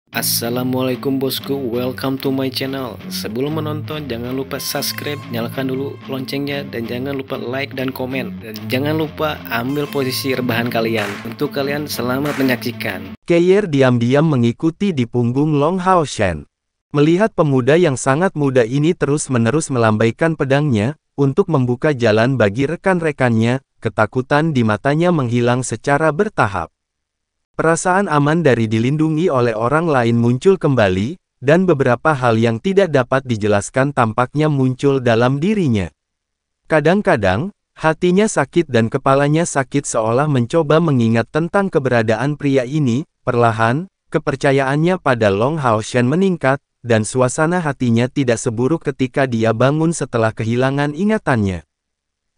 Assalamualaikum bosku, welcome to my channel. Sebelum menonton jangan lupa subscribe, nyalakan dulu loncengnya, dan jangan lupa like dan komen. Dan jangan lupa ambil posisi rebahan kalian. Untuk kalian selamat menyaksikan. Keir diam-diam mengikuti di punggung Long Hao Shen. Melihat pemuda yang sangat muda ini terus-menerus melambaikan pedangnya untuk membuka jalan bagi rekan-rekannya, ketakutan di matanya menghilang secara bertahap. Perasaan aman dari dilindungi oleh orang lain muncul kembali, dan beberapa hal yang tidak dapat dijelaskan tampaknya muncul dalam dirinya. Kadang-kadang, hatinya sakit dan kepalanya sakit seolah mencoba mengingat tentang keberadaan pria ini. Perlahan, kepercayaannya pada Long Hao Shen meningkat, dan suasana hatinya tidak seburuk ketika dia bangun setelah kehilangan ingatannya.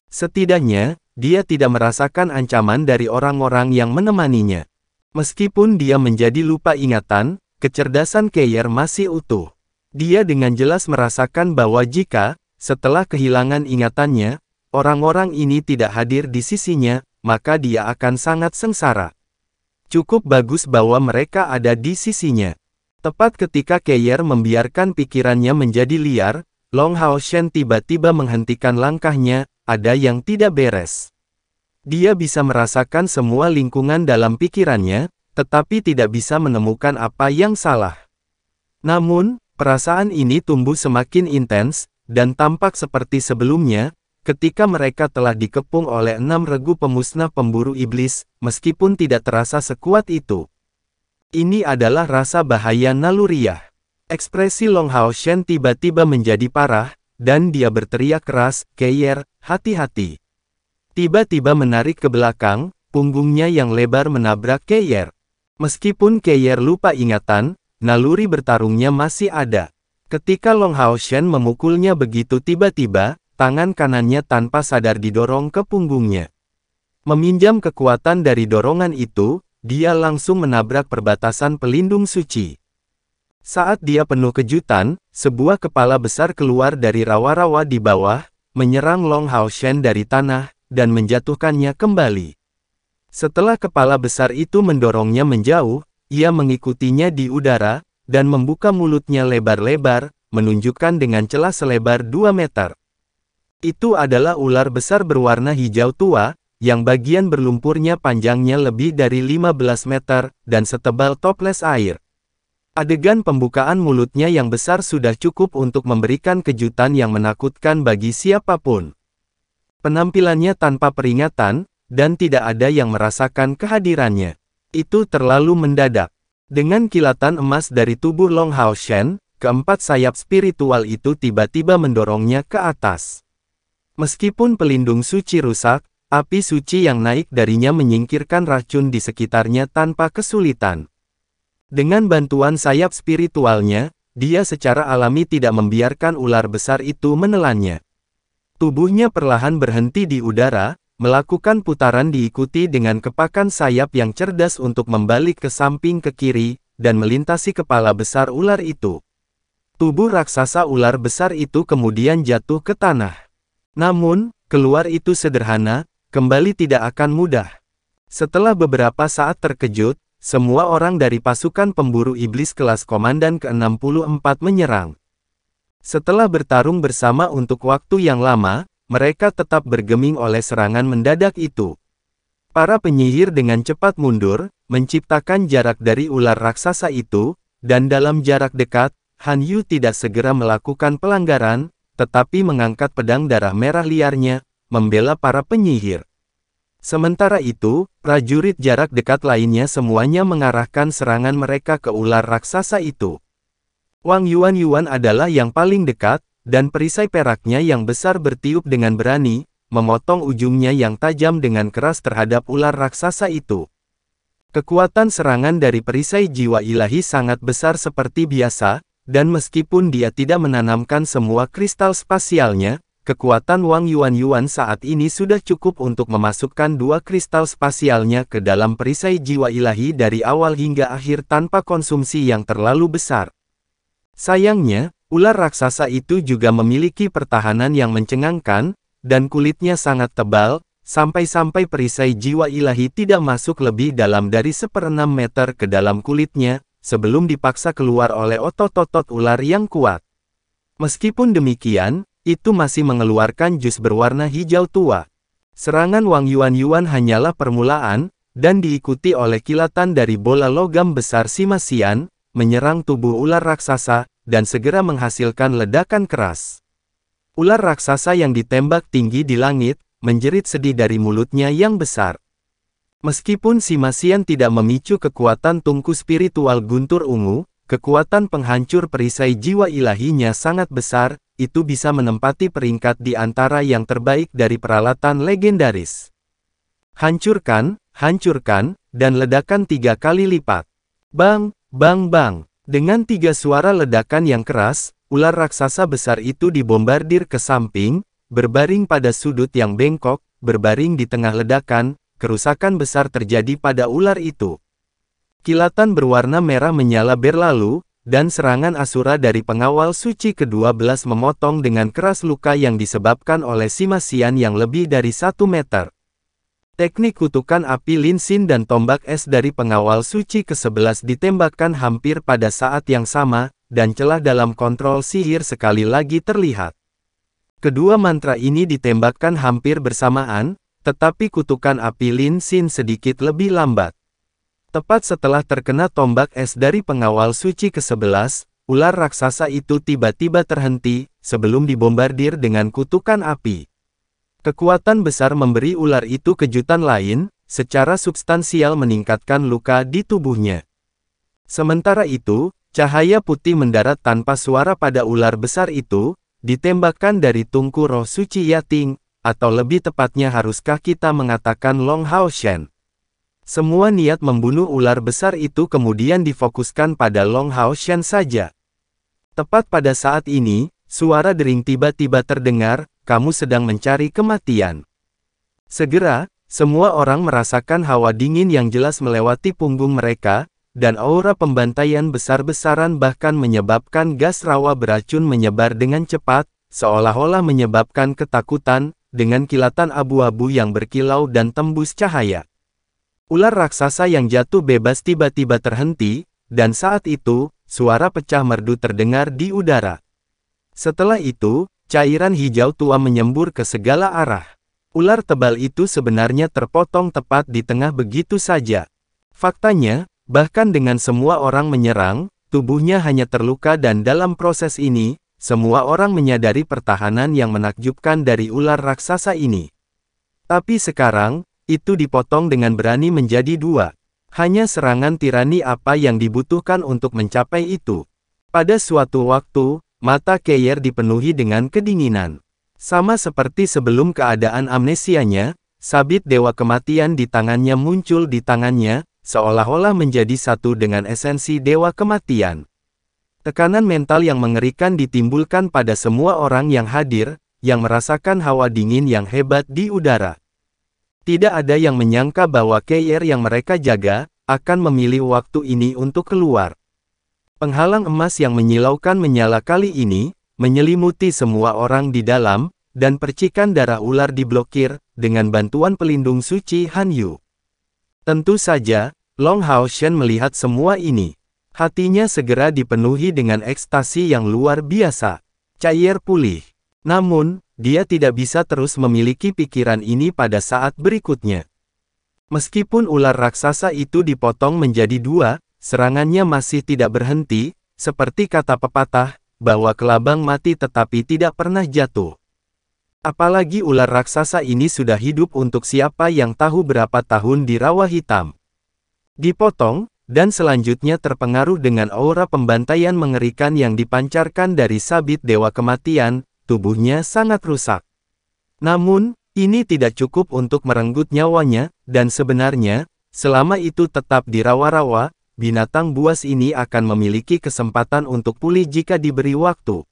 Setidaknya, dia tidak merasakan ancaman dari orang-orang yang menemaninya. Meskipun dia menjadi lupa ingatan, kecerdasan Keir masih utuh. Dia dengan jelas merasakan bahwa jika, setelah kehilangan ingatannya, orang-orang ini tidak hadir di sisinya, maka dia akan sangat sengsara. Cukup bagus bahwa mereka ada di sisinya. Tepat ketika Keir membiarkan pikirannya menjadi liar, Long Hao Shen tiba-tiba menghentikan langkahnya. Ada yang tidak beres. Dia bisa merasakan semua lingkungan dalam pikirannya, tetapi tidak bisa menemukan apa yang salah. Namun, perasaan ini tumbuh semakin intens, dan tampak seperti sebelumnya, ketika mereka telah dikepung oleh 6 regu pemusnah pemburu iblis, meskipun tidak terasa sekuat itu. Ini adalah rasa bahaya naluriah. Ekspresi Long Hao Shen tiba-tiba menjadi parah, dan dia berteriak keras, "Keir, hati-hati!" Tiba-tiba menarik ke belakang, punggungnya yang lebar menabrak Keir. Meskipun Keir lupa ingatan, naluri bertarungnya masih ada. Ketika Long Hao Shen memukulnya begitu tiba-tiba, tangan kanannya tanpa sadar didorong ke punggungnya. Meminjam kekuatan dari dorongan itu, dia langsung menabrak perbatasan pelindung suci. Saat dia penuh kejutan, sebuah kepala besar keluar dari rawa-rawa di bawah, menyerang Long Hao Shen dari tanah, dan menjatuhkannya kembali. Setelah kepala besar itu mendorongnya menjauh, ia mengikutinya di udara, dan membuka mulutnya lebar-lebar, menunjukkan dengan celah selebar 2 meter. Itu adalah ular besar berwarna hijau tua, yang bagian berlumpurnya panjangnya lebih dari 15 meter, dan setebal toples air. Adegan pembukaan mulutnya yang besar sudah cukup untuk memberikan kejutan yang menakutkan bagi siapapun. Penampilannya tanpa peringatan, dan tidak ada yang merasakan kehadirannya. Itu terlalu mendadak. Dengan kilatan emas dari tubuh Long Hao Shen, keempat sayap spiritual itu tiba-tiba mendorongnya ke atas. Meskipun pelindung suci rusak, api suci yang naik darinya menyingkirkan racun di sekitarnya tanpa kesulitan. Dengan bantuan sayap spiritualnya, dia secara alami tidak membiarkan ular besar itu menelannya. Tubuhnya perlahan berhenti di udara, melakukan putaran diikuti dengan kepakan sayap yang cerdas untuk membalik ke samping ke kiri, dan melintasi kepala besar ular itu. Tubuh raksasa ular besar itu kemudian jatuh ke tanah. Namun, keluar itu sederhana, kembali tidak akan mudah. Setelah beberapa saat terkejut, semua orang dari pasukan pemburu iblis kelas komandan ke-64 menyerang. Setelah bertarung bersama untuk waktu yang lama, mereka tetap bergeming oleh serangan mendadak itu. Para penyihir dengan cepat mundur, menciptakan jarak dari ular raksasa itu, dan dalam jarak dekat, Han Yu tidak segera melakukan pelanggaran, tetapi mengangkat pedang darah merah liarnya, membela para penyihir. Sementara itu, prajurit jarak dekat lainnya semuanya mengarahkan serangan mereka ke ular raksasa itu. Wang Yuan adalah yang paling dekat, dan perisai peraknya yang besar bertiup dengan berani, memotong ujungnya yang tajam dengan keras terhadap ular raksasa itu. Kekuatan serangan dari perisai jiwa ilahi sangat besar seperti biasa, dan meskipun dia tidak menanamkan semua kristal spasialnya, kekuatan Wang Yuan saat ini sudah cukup untuk memasukkan 2 kristal spasialnya ke dalam perisai jiwa ilahi dari awal hingga akhir tanpa konsumsi yang terlalu besar. Sayangnya, ular raksasa itu juga memiliki pertahanan yang mencengangkan, dan kulitnya sangat tebal, sampai-sampai perisai jiwa ilahi tidak masuk lebih dalam dari 1/6 meter ke dalam kulitnya, sebelum dipaksa keluar oleh otot-otot ular yang kuat. Meskipun demikian, itu masih mengeluarkan jus berwarna hijau tua. Serangan Wang Yuan hanyalah permulaan, dan diikuti oleh kilatan dari bola logam besar Simasian, menyerang tubuh ular raksasa, dan segera menghasilkan ledakan keras. Ular raksasa yang ditembak tinggi di langit, menjerit sedih dari mulutnya yang besar. Meskipun Simasian tidak memicu kekuatan tungku spiritual guntur ungu, kekuatan penghancur perisai jiwa ilahinya sangat besar, itu bisa menempati peringkat di antara yang terbaik dari peralatan legendaris. Hancurkan, hancurkan, dan ledakan 3 kali lipat. Bang, bang, bang. Dengan 3 suara ledakan yang keras, ular raksasa besar itu dibombardir ke samping, berbaring pada sudut yang bengkok, berbaring di tengah ledakan, kerusakan besar terjadi pada ular itu. Kilatan berwarna merah menyala berlalu, dan serangan Asura dari pengawal suci ke-12 memotong dengan keras luka yang disebabkan oleh Simasian yang lebih dari 1 meter. Teknik kutukan api Linsin dan tombak es dari pengawal suci ke-11 ditembakkan hampir pada saat yang sama, dan celah dalam kontrol sihir sekali lagi terlihat. Kedua mantra ini ditembakkan hampir bersamaan, tetapi kutukan api Linsin sedikit lebih lambat. Tepat setelah terkena tombak es dari pengawal suci ke-11, ular raksasa itu tiba-tiba terhenti, sebelum dibombardir dengan kutukan api. Kekuatan besar memberi ular itu kejutan lain, secara substansial meningkatkan luka di tubuhnya. Sementara itu, cahaya putih mendarat tanpa suara pada ular besar itu, ditembakkan dari tungku roh suci Yating, atau lebih tepatnya haruskah kita mengatakan Long Hao Shen. Semua niat membunuh ular besar itu kemudian difokuskan pada Long Hao Shen saja. Tepat pada saat ini, suara dering tiba-tiba terdengar, kamu sedang mencari kematian. Segera, semua orang merasakan hawa dingin yang jelas melewati punggung mereka, dan aura pembantaian besar-besaran bahkan menyebabkan gas rawa beracun menyebar dengan cepat, seolah-olah menyebabkan ketakutan, dengan kilatan abu-abu yang berkilau dan tembus cahaya. Ular raksasa yang jatuh bebas tiba-tiba terhenti, dan saat itu, suara pecah merdu terdengar di udara. Setelah itu, cairan hijau tua menyembur ke segala arah. Ular tebal itu sebenarnya terpotong tepat di tengah begitu saja. Faktanya, bahkan dengan semua orang menyerang, tubuhnya hanya terluka dan dalam proses ini, semua orang menyadari pertahanan yang menakjubkan dari ular raksasa ini. Tapi sekarang, itu dipotong dengan berani menjadi 2. Hanya serangan tirani apa yang dibutuhkan untuk mencapai itu. Pada suatu waktu, mata Keyer dipenuhi dengan kedinginan. Sama seperti sebelum keadaan amnesianya, sabit dewa kematian di tangannya muncul di tangannya, seolah-olah menjadi satu dengan esensi dewa kematian. Tekanan mental yang mengerikan ditimbulkan pada semua orang yang hadir, yang merasakan hawa dingin yang hebat di udara. Tidak ada yang menyangka bahwa Keyer yang mereka jaga, akan memilih waktu ini untuk keluar. Penghalang emas yang menyilaukan menyala kali ini, menyelimuti semua orang di dalam, dan percikan darah ular diblokir, dengan bantuan pelindung suci Han Yu. Tentu saja, Long Hao Shen melihat semua ini. Hatinya segera dipenuhi dengan ekstasi yang luar biasa. Keyer pulih. Namun, dia tidak bisa terus memiliki pikiran ini pada saat berikutnya. Meskipun ular raksasa itu dipotong menjadi 2, serangannya masih tidak berhenti, seperti kata pepatah, bahwa kelabang mati tetapi tidak pernah jatuh. Apalagi ular raksasa ini sudah hidup untuk siapa yang tahu berapa tahun di rawa hitam. Dipotong, dan selanjutnya terpengaruh dengan aura pembantaian mengerikan yang dipancarkan dari sabit dewa kematian, tubuhnya sangat rusak. Namun, ini tidak cukup untuk merenggut nyawanya, dan sebenarnya, selama itu tetap di rawa-rawa, binatang buas ini akan memiliki kesempatan untuk pulih jika diberi waktu.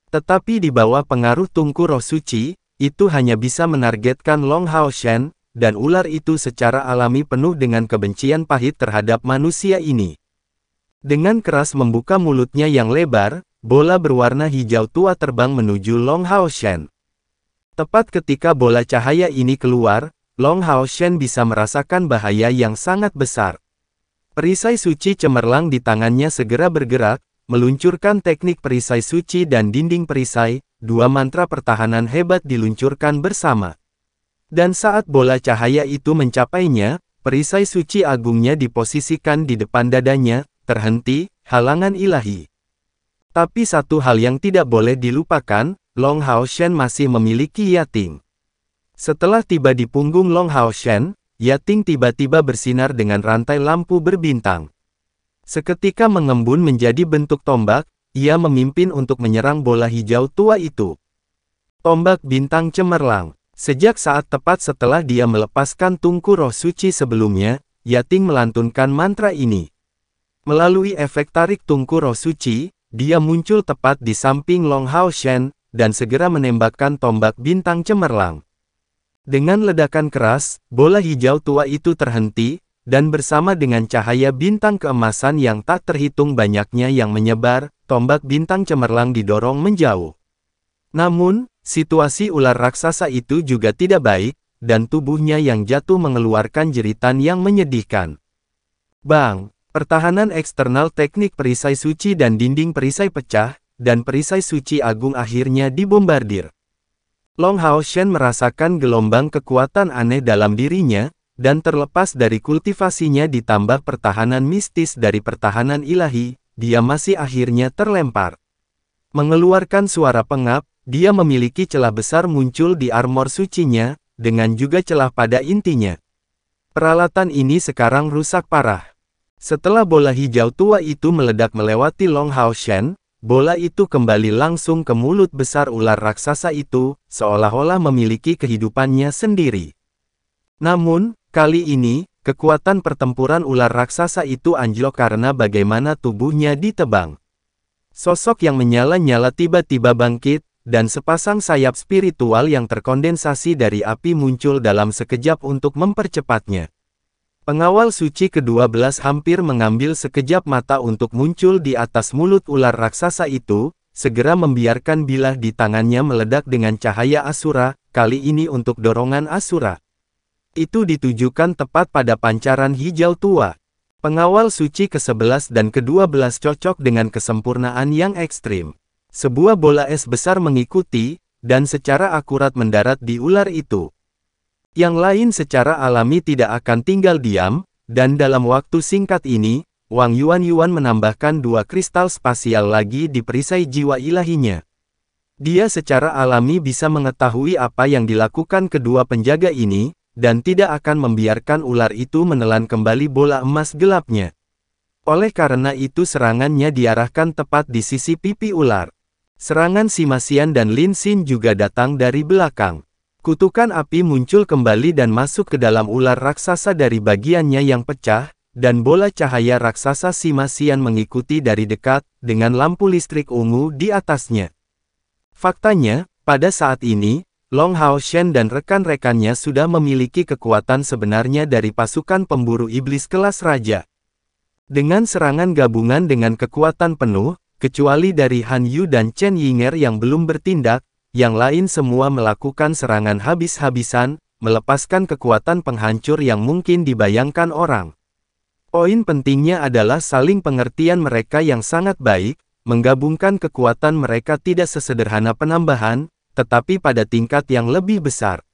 Tetapi di bawah pengaruh tungku roh suci, itu hanya bisa menargetkan Long Hao Shen, dan ular itu secara alami penuh dengan kebencian pahit terhadap manusia ini. Dengan keras membuka mulutnya yang lebar, bola berwarna hijau tua terbang menuju Long Hao Shen. Tepat ketika bola cahaya ini keluar, Long Hao Shen bisa merasakan bahaya yang sangat besar. Perisai suci cemerlang di tangannya segera bergerak, meluncurkan teknik perisai suci dan dinding perisai, dua mantra pertahanan hebat diluncurkan bersama. Dan saat bola cahaya itu mencapainya, perisai suci agungnya diposisikan di depan dadanya, terhenti, halangan ilahi. Tapi satu hal yang tidak boleh dilupakan, Long Hao Shen masih memiliki Yating. Setelah tiba di punggung Long Hao Shen, Yating tiba-tiba bersinar dengan rantai lampu berbintang. Seketika mengembun menjadi bentuk tombak, ia memimpin untuk menyerang bola hijau tua itu. Tombak bintang cemerlang. Sejak saat tepat setelah dia melepaskan tungku roh suci sebelumnya, Yating melantunkan mantra ini. Melalui efek tarik tungku roh suci, dia muncul tepat di samping Long Hao Shen, dan segera menembakkan tombak bintang cemerlang. Dengan ledakan keras, bola hijau tua itu terhenti, dan bersama dengan cahaya bintang keemasan yang tak terhitung banyaknya yang menyebar, tombak bintang cemerlang didorong menjauh. Namun, situasi ular raksasa itu juga tidak baik, dan tubuhnya yang jatuh mengeluarkan jeritan yang menyedihkan. Bang! Pertahanan eksternal teknik perisai suci dan dinding perisai pecah, dan perisai suci agung akhirnya dibombardir. Long Hao Shen merasakan gelombang kekuatan aneh dalam dirinya, dan terlepas dari kultivasinya ditambah pertahanan mistis dari pertahanan ilahi, dia masih akhirnya terlempar. Mengeluarkan suara pengap, dia memiliki celah besar muncul di armor sucinya, dengan juga celah pada intinya. Peralatan ini sekarang rusak parah. Setelah bola hijau tua itu meledak melewati Long Hao Shen, bola itu kembali langsung ke mulut besar ular raksasa itu, seolah-olah memiliki kehidupannya sendiri. Namun, kali ini, kekuatan pertempuran ular raksasa itu anjlok karena bagaimana tubuhnya ditebang. Sosok yang menyala-nyala tiba-tiba bangkit, dan sepasang sayap spiritual yang terkondensasi dari api muncul dalam sekejap untuk mempercepatnya. Pengawal suci ke-12 hampir mengambil sekejap mata untuk muncul di atas mulut ular raksasa itu, segera membiarkan bilah di tangannya meledak dengan cahaya Asura, kali ini untuk dorongan Asura. Itu ditujukan tepat pada pancaran hijau tua. Pengawal suci ke-11 dan ke-12 cocok dengan kesempurnaan yang ekstrim. Sebuah bola es besar mengikuti, dan secara akurat mendarat di ular itu. Yang lain secara alami tidak akan tinggal diam, dan dalam waktu singkat ini, Wang Yuan menambahkan 2 kristal spasial lagi di perisai jiwa ilahinya. Dia secara alami bisa mengetahui apa yang dilakukan kedua penjaga ini, dan tidak akan membiarkan ular itu menelan kembali bola emas gelapnya. Oleh karena itu serangannya diarahkan tepat di sisi pipi ular. Serangan Sima Xian dan Lin Xin juga datang dari belakang. Kutukan api muncul kembali dan masuk ke dalam ular raksasa dari bagiannya yang pecah, dan bola cahaya raksasa Sima Xian mengikuti dari dekat, dengan lampu listrik ungu di atasnya. Faktanya, pada saat ini, Long Hao Shen dan rekan-rekannya sudah memiliki kekuatan sebenarnya dari pasukan pemburu iblis kelas raja. Dengan serangan gabungan dengan kekuatan penuh, kecuali dari Han Yu dan Chen Yinger yang belum bertindak, yang lain semua melakukan serangan habis-habisan, melepaskan kekuatan penghancur yang mungkin dibayangkan orang. Poin pentingnya adalah saling pengertian mereka yang sangat baik, menggabungkan kekuatan mereka tidak sesederhana penambahan, tetapi pada tingkat yang lebih besar.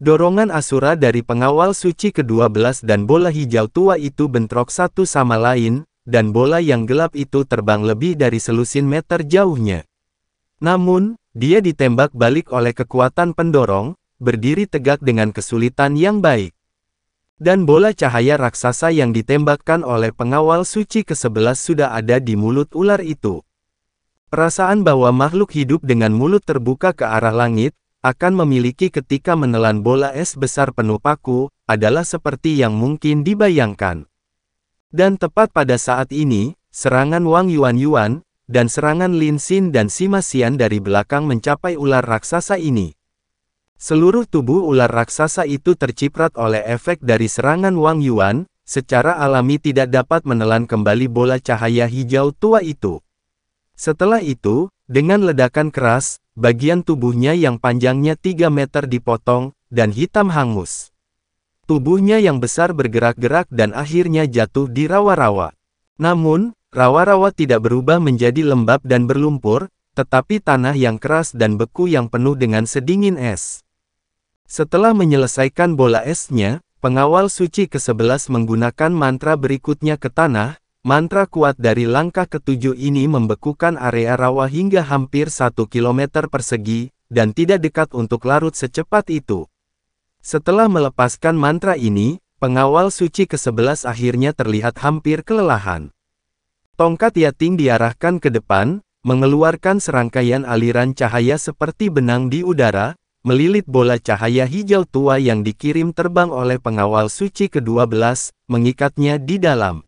Dorongan Asura dari pengawal suci ke-12 dan bola hijau tua itu bentrok satu sama lain, dan bola yang gelap itu terbang lebih dari selusin meter jauhnya. Namun, dia ditembak balik oleh kekuatan pendorong, berdiri tegak dengan kesulitan yang baik. Dan bola cahaya raksasa yang ditembakkan oleh pengawal suci ke-11 sudah ada di mulut ular itu. Perasaan bahwa makhluk hidup dengan mulut terbuka ke arah langit, akan memiliki ketika menelan bola es besar penuh paku, adalah seperti yang mungkin dibayangkan. Dan tepat pada saat ini, serangan Wang Yuan, dan serangan Lin Xin dan Sima Xian dari belakang mencapai ular raksasa ini. Seluruh tubuh ular raksasa itu terciprat oleh efek dari serangan Wang Yuan, secara alami tidak dapat menelan kembali bola cahaya hijau tua itu. Setelah itu, dengan ledakan keras, bagian tubuhnya yang panjangnya 3 meter dipotong, dan hitam hangus. Tubuhnya yang besar bergerak-gerak dan akhirnya jatuh di rawa-rawa. Namun, rawa-rawa tidak berubah menjadi lembab dan berlumpur, tetapi tanah yang keras dan beku yang penuh dengan sedingin es. Setelah menyelesaikan bola esnya, pengawal suci ke-11 menggunakan mantra berikutnya ke tanah. Mantra kuat dari langkah ke-7 ini membekukan area rawa hingga hampir 1 km persegi, dan tidak dekat untuk larut secepat itu. Setelah melepaskan mantra ini, pengawal suci ke-11 akhirnya terlihat hampir kelelahan. Tongkat Yating diarahkan ke depan, mengeluarkan serangkaian aliran cahaya seperti benang di udara, melilit bola cahaya hijau tua yang dikirim terbang oleh pengawal suci ke-12, mengikatnya di dalam.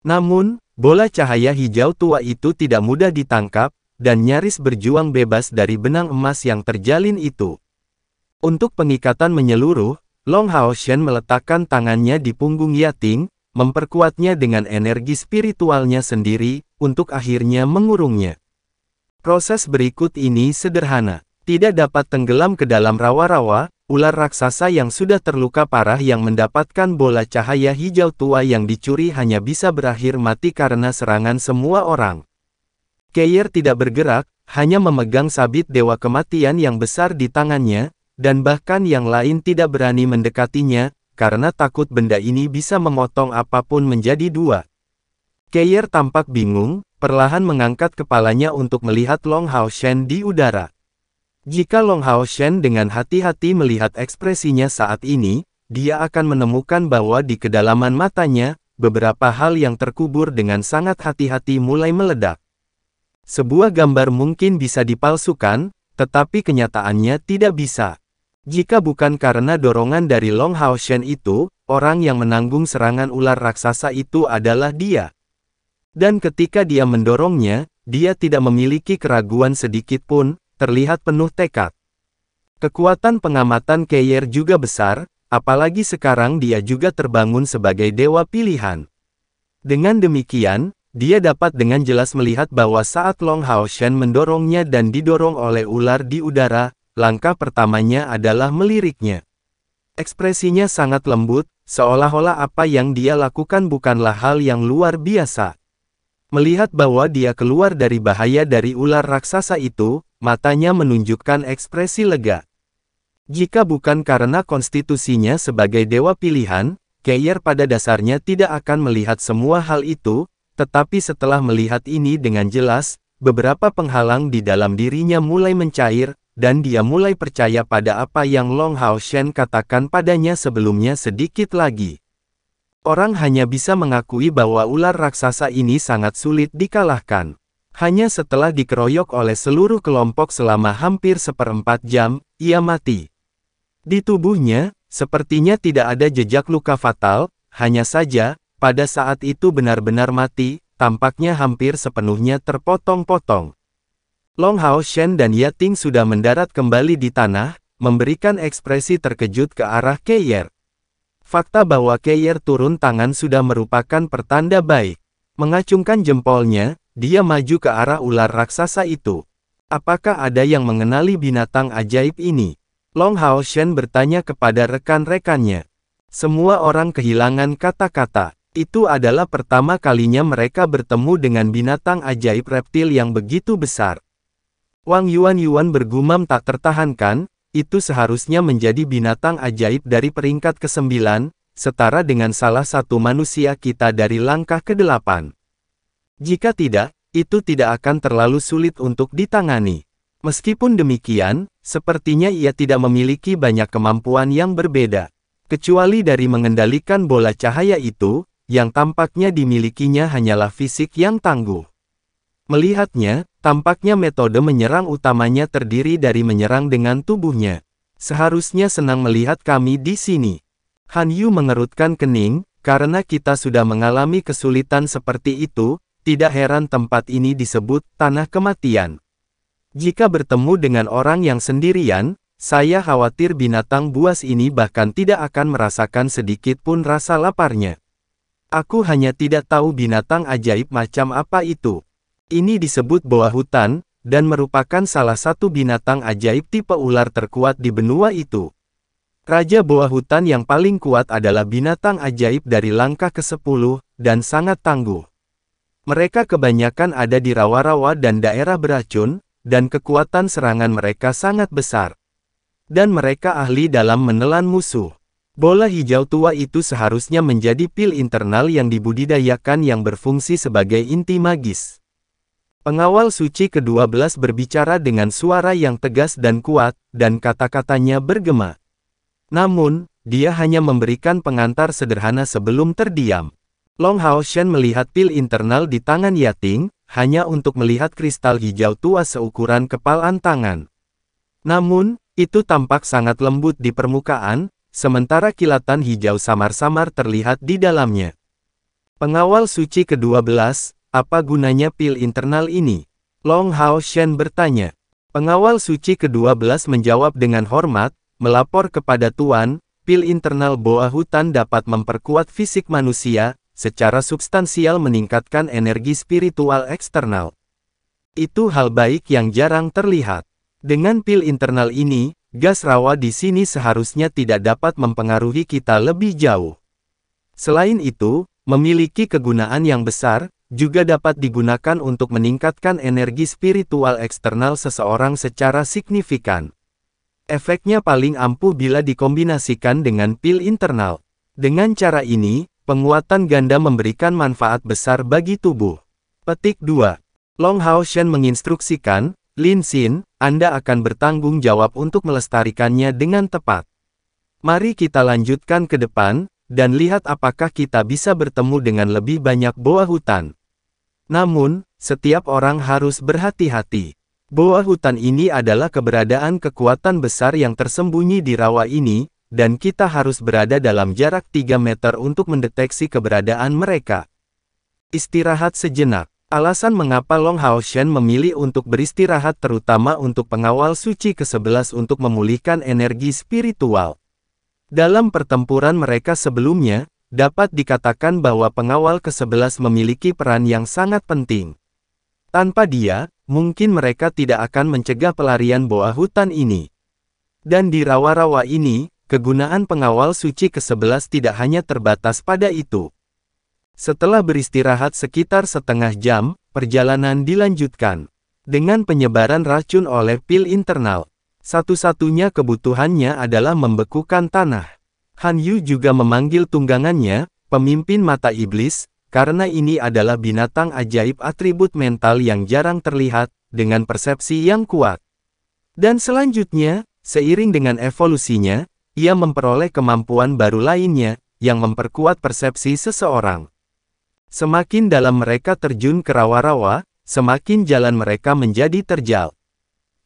Namun, bola cahaya hijau tua itu tidak mudah ditangkap, dan nyaris berjuang bebas dari benang emas yang terjalin itu. Untuk pengikatan menyeluruh, Long Hao Shen meletakkan tangannya di punggung Yating, memperkuatnya dengan energi spiritualnya sendiri, untuk akhirnya mengurungnya. Proses berikut ini sederhana. Tidak dapat tenggelam ke dalam rawa-rawa, ular raksasa yang sudah terluka parah yang mendapatkan bola cahaya hijau tua yang dicuri hanya bisa berakhir mati karena serangan semua orang. Keir tidak bergerak, hanya memegang sabit dewa kematian yang besar di tangannya, dan bahkan yang lain tidak berani mendekatinya, karena takut benda ini bisa memotong apapun menjadi dua. Keir tampak bingung, perlahan mengangkat kepalanya untuk melihat Long Hao Shen di udara. Jika Long Hao Shen dengan hati-hati melihat ekspresinya saat ini, dia akan menemukan bahwa di kedalaman matanya, beberapa hal yang terkubur dengan sangat hati-hati mulai meledak. Sebuah gambar mungkin bisa dipalsukan, tetapi kenyataannya tidak bisa. Jika bukan karena dorongan dari Long Hao Shen itu, orang yang menanggung serangan ular raksasa itu adalah dia. Dan ketika dia mendorongnya, dia tidak memiliki keraguan sedikit pun, terlihat penuh tekad. Kekuatan pengamatan Keir juga besar, apalagi sekarang dia juga terbangun sebagai dewa pilihan. Dengan demikian, dia dapat dengan jelas melihat bahwa saat Long Hao Shen mendorongnya dan didorong oleh ular di udara, langkah pertamanya adalah meliriknya. Ekspresinya sangat lembut, seolah-olah apa yang dia lakukan bukanlah hal yang luar biasa. Melihat bahwa dia keluar dari bahaya dari ular raksasa itu, matanya menunjukkan ekspresi lega. Jika bukan karena konstitusinya sebagai dewa pilihan, Keir pada dasarnya tidak akan melihat semua hal itu, tetapi setelah melihat ini dengan jelas, beberapa penghalang di dalam dirinya mulai mencair, dan dia mulai percaya pada apa yang Long Hao Shen katakan padanya sebelumnya sedikit lagi. Orang hanya bisa mengakui bahwa ular raksasa ini sangat sulit dikalahkan. Hanya setelah dikeroyok oleh seluruh kelompok selama hampir 1/4 jam, ia mati. Di tubuhnya, sepertinya tidak ada jejak luka fatal, hanya saja, pada saat itu benar-benar mati, tampaknya hampir sepenuhnya terpotong-potong. Long Hao Shen dan Yating sudah mendarat kembali di tanah, memberikan ekspresi terkejut ke arah Keir. Fakta bahwa Keir turun tangan sudah merupakan pertanda baik. Mengacungkan jempolnya, dia maju ke arah ular raksasa itu. Apakah ada yang mengenali binatang ajaib ini? Long Hao Shen bertanya kepada rekan-rekannya. Semua orang kehilangan kata-kata. Itu adalah pertama kalinya mereka bertemu dengan binatang ajaib reptil yang begitu besar. Wang Yuan bergumam tak tertahankan, itu seharusnya menjadi binatang ajaib dari peringkat ke-9, setara dengan salah satu manusia kita dari langkah ke-8. Jika tidak, itu tidak akan terlalu sulit untuk ditangani. Meskipun demikian, sepertinya ia tidak memiliki banyak kemampuan yang berbeda. Kecuali dari mengendalikan bola cahaya itu, yang tampaknya dimilikinya hanyalah fisik yang tangguh. Melihatnya, tampaknya metode menyerang utamanya terdiri dari menyerang dengan tubuhnya. Seharusnya senang melihat kami di sini. Han Yu mengerutkan kening, karena kita sudah mengalami kesulitan seperti itu, tidak heran tempat ini disebut tanah kematian. Jika bertemu dengan orang yang sendirian, saya khawatir binatang buas ini bahkan tidak akan merasakan sedikit pun rasa laparnya. Aku hanya tidak tahu binatang ajaib macam apa itu. Ini disebut boa hutan, dan merupakan salah satu binatang ajaib tipe ular terkuat di benua itu. Raja Boa Hutan yang paling kuat adalah binatang ajaib dari langkah ke-10, dan sangat tangguh. Mereka kebanyakan ada di rawa-rawa dan daerah beracun, dan kekuatan serangan mereka sangat besar. Dan mereka ahli dalam menelan musuh. Bola hijau tua itu seharusnya menjadi pil internal yang dibudidayakan yang berfungsi sebagai inti magis. Pengawal suci ke-12 berbicara dengan suara yang tegas dan kuat, dan kata-katanya bergema. Namun, dia hanya memberikan pengantar sederhana sebelum terdiam. Long Hao Shen melihat pil internal di tangan Yating, hanya untuk melihat kristal hijau tua seukuran kepalan tangan. Namun, itu tampak sangat lembut di permukaan, sementara kilatan hijau samar-samar terlihat di dalamnya. Pengawal suci ke-12, apa gunanya pil internal ini? Long Hao Shen bertanya. Pengawal suci ke-12 menjawab dengan hormat, melapor kepada Tuan, pil internal Boa Hutan dapat memperkuat fisik manusia, secara substansial meningkatkan energi spiritual eksternal. Itu hal baik yang jarang terlihat. Dengan pil internal ini, gas rawa di sini seharusnya tidak dapat mempengaruhi kita lebih jauh. Selain itu, memiliki kegunaan yang besar, juga dapat digunakan untuk meningkatkan energi spiritual eksternal seseorang secara signifikan. Efeknya paling ampuh bila dikombinasikan dengan pil internal. Dengan cara ini, penguatan ganda memberikan manfaat besar bagi tubuh. Petik 2. Long Hao Shen menginstruksikan, Lin Xin, Anda akan bertanggung jawab untuk melestarikannya dengan tepat. Mari kita lanjutkan ke depan, dan lihat apakah kita bisa bertemu dengan lebih banyak boa hutan. Namun, setiap orang harus berhati-hati. Boa hutan ini adalah keberadaan kekuatan besar yang tersembunyi di rawa ini, dan kita harus berada dalam jarak 3 meter untuk mendeteksi keberadaan mereka. Istirahat sejenak. Alasan mengapa Long Hao Shen memilih untuk beristirahat terutama untuk pengawal suci ke-11 untuk memulihkan energi spiritual. Dalam pertempuran mereka sebelumnya, dapat dikatakan bahwa pengawal ke-11 memiliki peran yang sangat penting. Tanpa dia, mungkin mereka tidak akan mencegah pelarian boa hutan ini. Dan di rawa-rawa ini, kegunaan pengawal suci ke-11 tidak hanya terbatas pada itu. Setelah beristirahat sekitar setengah jam, perjalanan dilanjutkan. Dengan penyebaran racun oleh pil internal, satu-satunya kebutuhannya adalah membekukan tanah. Han Yu juga memanggil tunggangannya, pemimpin mata iblis, karena ini adalah binatang ajaib atribut mental yang jarang terlihat, dengan persepsi yang kuat. Dan selanjutnya, seiring dengan evolusinya, ia memperoleh kemampuan baru lainnya, yang memperkuat persepsi seseorang. Semakin dalam mereka terjun ke rawa-rawa, semakin jalan mereka menjadi terjal.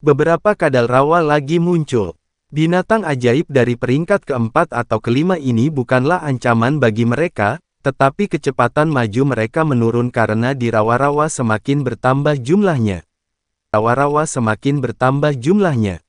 Beberapa kadal rawa lagi muncul. Binatang ajaib dari peringkat keempat atau kelima ini bukanlah ancaman bagi mereka, tetapi kecepatan maju mereka menurun karena di rawa-rawa semakin bertambah jumlahnya. Rawa-rawa semakin bertambah jumlahnya.